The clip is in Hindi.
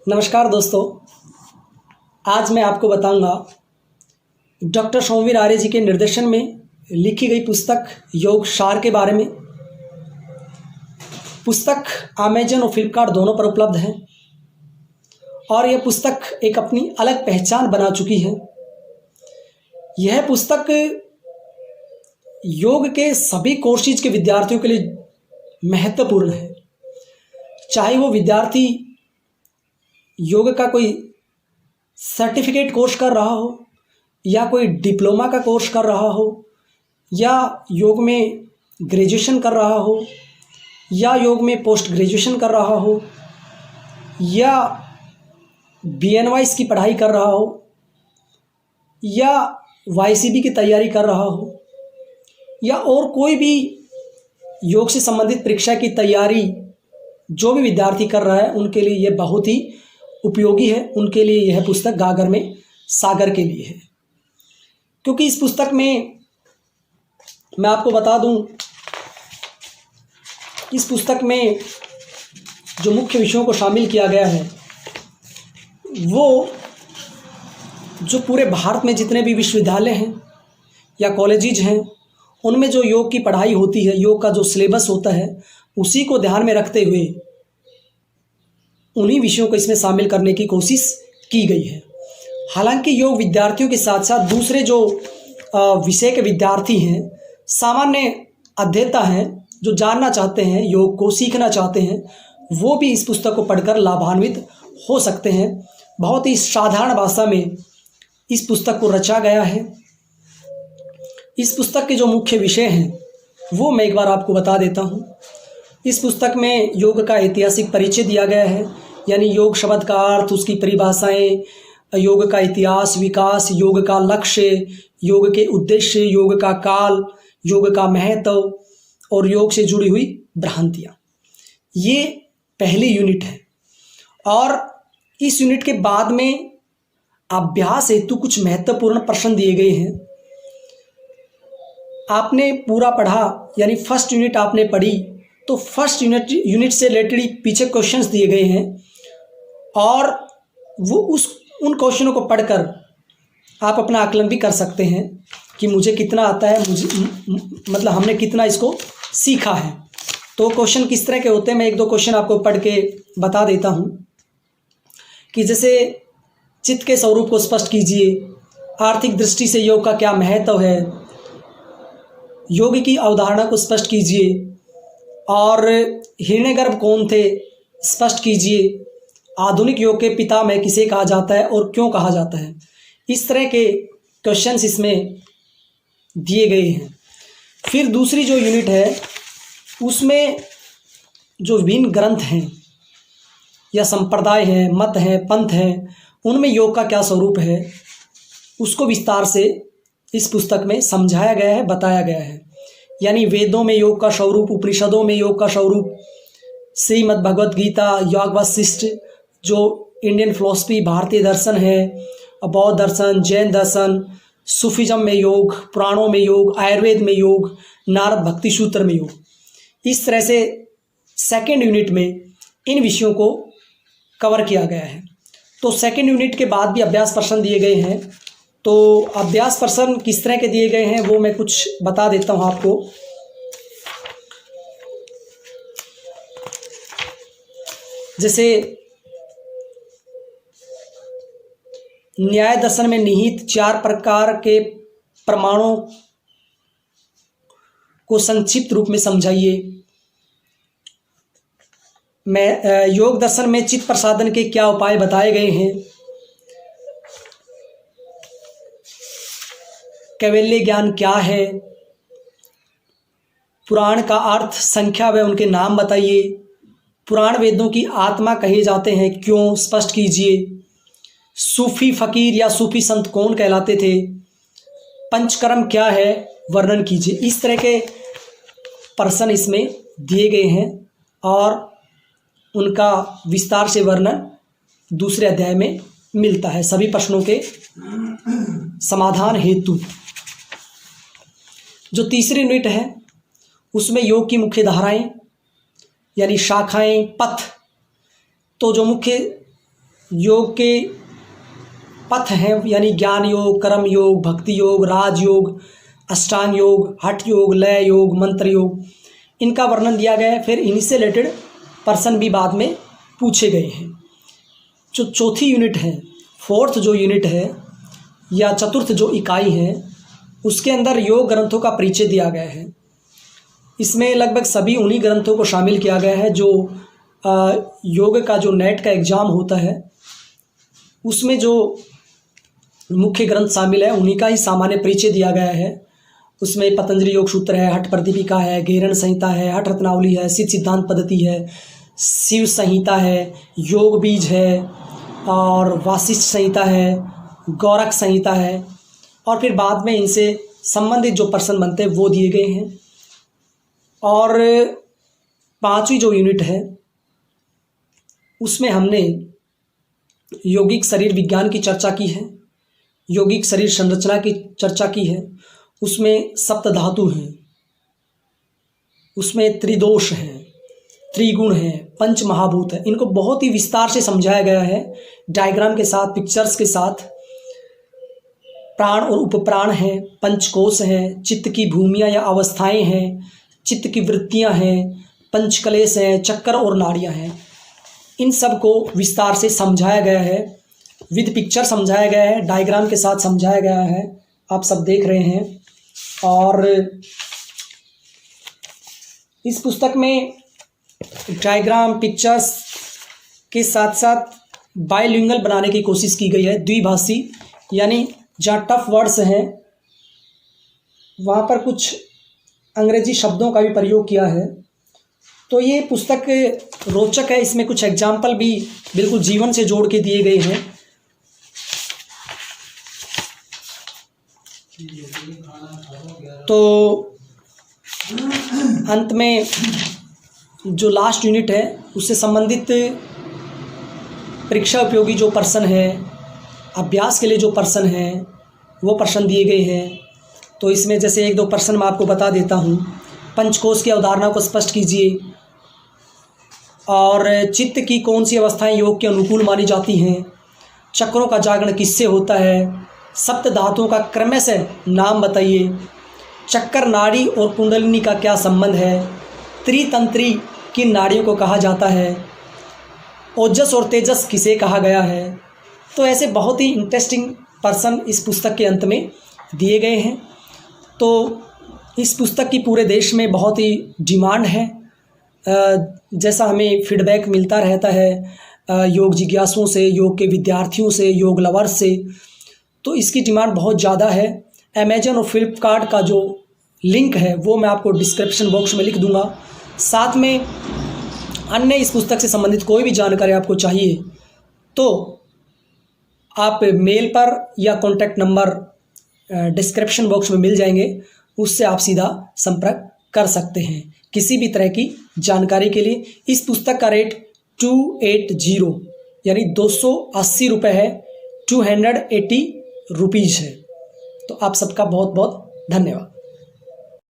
नमस्कार दोस्तों, आज मैं आपको बताऊंगा डॉक्टर सोमवीर आर्य जी के निर्देशन में लिखी गई पुस्तक योग सार के बारे में। पुस्तक अमेजन और फ्लिपकार्ट दोनों पर उपलब्ध है और यह पुस्तक एक अपनी अलग पहचान बना चुकी है। यह पुस्तक योग के सभी कोर्सेज के विद्यार्थियों के लिए महत्वपूर्ण है, चाहे वो विद्यार्थी योग का कोई सर्टिफिकेट कोर्स कर रहा हो या कोई डिप्लोमा का कोर्स कर रहा हो या योग में ग्रेजुएशन कर रहा हो या योग में पोस्ट ग्रेजुएशन कर रहा हो या BNYS की पढ़ाई कर रहा हो या YCB की तैयारी कर रहा हो या और कोई भी योग से संबंधित परीक्षा की तैयारी जो भी विद्यार्थी कर रहा है उनके लिए यह बहुत ही उपयोगी है। उनके लिए यह पुस्तक गागर में सागर के लिए है, क्योंकि इस पुस्तक में मैं आपको बता दूं, इस पुस्तक में जो मुख्य विषयों को शामिल किया गया है वो जो पूरे भारत में जितने भी विश्वविद्यालय हैं या कॉलेजेज हैं उनमें जो योग की पढ़ाई होती है, योग का जो सिलेबस होता है, उसी को ध्यान में रखते हुए उन्हीं विषयों को इसमें शामिल करने की कोशिश की गई है। हालांकि योग विद्यार्थियों के साथ साथ दूसरे जो विषय के विद्यार्थी हैं, सामान्य अध्येता हैं, जो जानना चाहते हैं, योग को सीखना चाहते हैं, वो भी इस पुस्तक को पढ़कर लाभान्वित हो सकते हैं। बहुत ही साधारण भाषा में इस पुस्तक को रचा गया है। इस पुस्तक के जो मुख्य विषय हैं वो मैं एक बार आपको बता देता हूँ। इस पुस्तक में योग का ऐतिहासिक परिचय दिया गया है, यानी योग शब्द का अर्थ, उसकी परिभाषाएं, योग का इतिहास, विकास, योग का लक्ष्य, योग के उद्देश्य, योग का काल, योग का महत्व और योग से जुड़ी हुई भ्रांतियाँ। ये पहली यूनिट है और इस यूनिट के बाद में अभ्यास हेतु कुछ महत्वपूर्ण प्रश्न दिए गए हैं। आपने पूरा पढ़ा, यानी फर्स्ट यूनिट आपने पढ़ी तो फर्स्ट यूनिट से रिलेटेड पीछे क्वेश्चंस दिए गए हैं और वो उन क्वेश्चनों को पढ़कर आप अपना आकलन भी कर सकते हैं कि मुझे कितना आता है, मतलब हमने कितना इसको सीखा है। तो क्वेश्चन किस तरह के होते हैं, मैं एक दो क्वेश्चन आपको पढ़ के बता देता हूँ कि जैसे चित्त के स्वरूप को स्पष्ट कीजिए, आर्थिक दृष्टि से योग का क्या महत्व है, योग की अवधारणा को स्पष्ट कीजिए और हिरण्यगर्भ कौन थे स्पष्ट कीजिए, आधुनिक योग के पितामह किसे कहा जाता है और क्यों कहा जाता है। इस तरह के क्वेश्चंस इसमें दिए गए हैं। फिर दूसरी जो यूनिट है उसमें जो विभिन्न ग्रंथ हैं या संप्रदाय हैं, मत हैं, पंथ हैं, उनमें योग का क्या स्वरूप है उसको विस्तार से इस पुस्तक में समझाया गया है, बताया गया है। यानी वेदों में योग का स्वरूप, उपनिषदों में योग का स्वरूप, श्रीमद् भगवत गीता, योग वशिष्ठ, जो इंडियन फिलॉसफी, भारतीय दर्शन है, बौद्ध दर्शन, जैन दर्शन, सूफिज्म में योग, पुराणों में योग, आयुर्वेद में योग, नारद भक्ति सूत्र में योग। इस तरह से सेकेंड यूनिट में इन विषयों को कवर किया गया है। तो सेकेंड यूनिट के बाद भी अभ्यास प्रश्न दिए गए हैं। तो अभ्यास प्रश्न किस तरह के दिए गए हैं वो मैं कुछ बता देता हूँ आपको। जैसे न्याय दर्शन में निहित 4 प्रकार के प्रमाणों को संक्षिप्त रूप में समझाइए। योग दर्शन में चित्त प्रसादन के क्या उपाय बताए गए हैं। कैवल्य ज्ञान क्या है। पुराण का अर्थ, संख्या व उनके नाम बताइए। पुराण वेदों की आत्मा कहे जाते हैं, क्यों स्पष्ट कीजिए। सूफी फकीर या सूफी संत कौन कहलाते थे। पंचकर्म क्या है, वर्णन कीजिए। इस तरह के प्रश्न इसमें दिए गए हैं और उनका विस्तार से वर्णन दूसरे अध्याय में मिलता है, सभी प्रश्नों के समाधान हेतु। जो तीसरी यूनिट है उसमें योग की मुख्य धाराएं यानी शाखाएं, पथ। तो जो मुख्य योग के पथ हैं, यानी ज्ञान योग, कर्म योग, भक्ति योग, राज योग, अष्टांग योग, हठ योग, लय योग, मंत्र योग, इनका वर्णन दिया गया है। फिर इन्हीं से रिलेटेड प्रश्न भी बाद में पूछे गए हैं। जो चौथी यूनिट है, फोर्थ जो यूनिट है या चतुर्थ जो इकाई है, उसके अंदर योग ग्रंथों का परिचय दिया गया है। इसमें लगभग सभी उन्हीं ग्रंथों को शामिल किया गया है जो योग का जो नेट का एग्ज़ाम होता है उसमें जो मुख्य ग्रंथ शामिल है उन्हीं का ही सामान्य परिचय दिया गया है। उसमें पतंजलि योग सूत्र है, हठ प्रदीपिका है, घेरण संहिता है, हठ रत्नावली है, सिद्ध सिद्धांत पद्धति है, शिव संहिता है, योग बीज है, और वासिष्ठ संहिता है, गौरख संहिता है, और फिर बाद में इनसे संबंधित जो प्रश्न बनते हैं वो दिए गए हैं। और पांचवी जो यूनिट है उसमें हमने यौगिक शरीर विज्ञान की चर्चा की है, यौगिक शरीर संरचना की चर्चा की है। उसमें सप्त धातु हैं, उसमें त्रिदोष हैं, त्रिगुण हैं, पंच महाभूत है। इनको बहुत ही विस्तार से समझाया गया है, डायग्राम के साथ, पिक्चर्स के साथ। प्राण और उपप्राण हैं, पंचकोश हैं, चित्त की भूमियाँ या अवस्थाएं हैं, चित्त की वृत्तियां हैं, पंचकलेश हैं, चक्कर और नाड़ियां हैं। इन सब को विस्तार से समझाया गया है, विद पिक्चर समझाया गया है, डायग्राम के साथ समझाया गया है। आप सब देख रहे हैं। और इस पुस्तक में डायग्राम, पिक्चर्स के साथ साथ बाइलिंगुअल बनाने की कोशिश की गई है, द्विभाषी, यानी जहाँ टफ वर्ड्स हैं वहाँ पर कुछ अंग्रेजी शब्दों का भी प्रयोग किया है। तो ये पुस्तक रोचक है, इसमें कुछ एग्जाम्पल भी बिल्कुल जीवन से जोड़ के दिए गए हैं। तो अंत में जो लास्ट यूनिट है उससे संबंधित परीक्षा उपयोगी जो प्रश्न है, अभ्यास के लिए जो प्रश्न हैं वो प्रश्न दिए गए हैं। तो इसमें जैसे एक दो प्रश्न मैं आपको बता देता हूँ। पंचकोश की अवधारणा को स्पष्ट कीजिए, और चित्त की कौन सी अवस्थाएं योग के अनुकूल मानी जाती हैं, चक्रों का जागरण किससे होता है, सप्त धातुओं का क्रमशः नाम बताइए, चक्कर नाड़ी और कुंडलिनी का क्या संबंध है, त्रितंत्री किन नाड़ियों को कहा जाता है, ओजस और तेजस किसे कहा गया है। तो ऐसे बहुत ही इंटरेस्टिंग प्रश्न इस पुस्तक के अंत में दिए गए हैं। तो इस पुस्तक की पूरे देश में बहुत ही डिमांड है। जैसा हमें फीडबैक मिलता रहता है योग जिज्ञासुओं से, योग के विद्यार्थियों से, योग लवर्स से, तो इसकी डिमांड बहुत ज़्यादा है। अमेजन और फ्लिपकार्ट का जो लिंक है वो मैं आपको डिस्क्रिप्शन बॉक्स में लिख दूंगा। साथ में अन्य इस पुस्तक से संबंधित कोई भी जानकारी आपको चाहिए तो आप मेल पर या कॉन्टैक्ट नंबर डिस्क्रिप्शन बॉक्स में मिल जाएंगे, उससे आप सीधा संपर्क कर सकते हैं किसी भी तरह की जानकारी के लिए। इस पुस्तक का रेट 280 यानी 280 रुपये है, 280 रुपीज़ है। तो आप सबका बहुत बहुत धन्यवाद।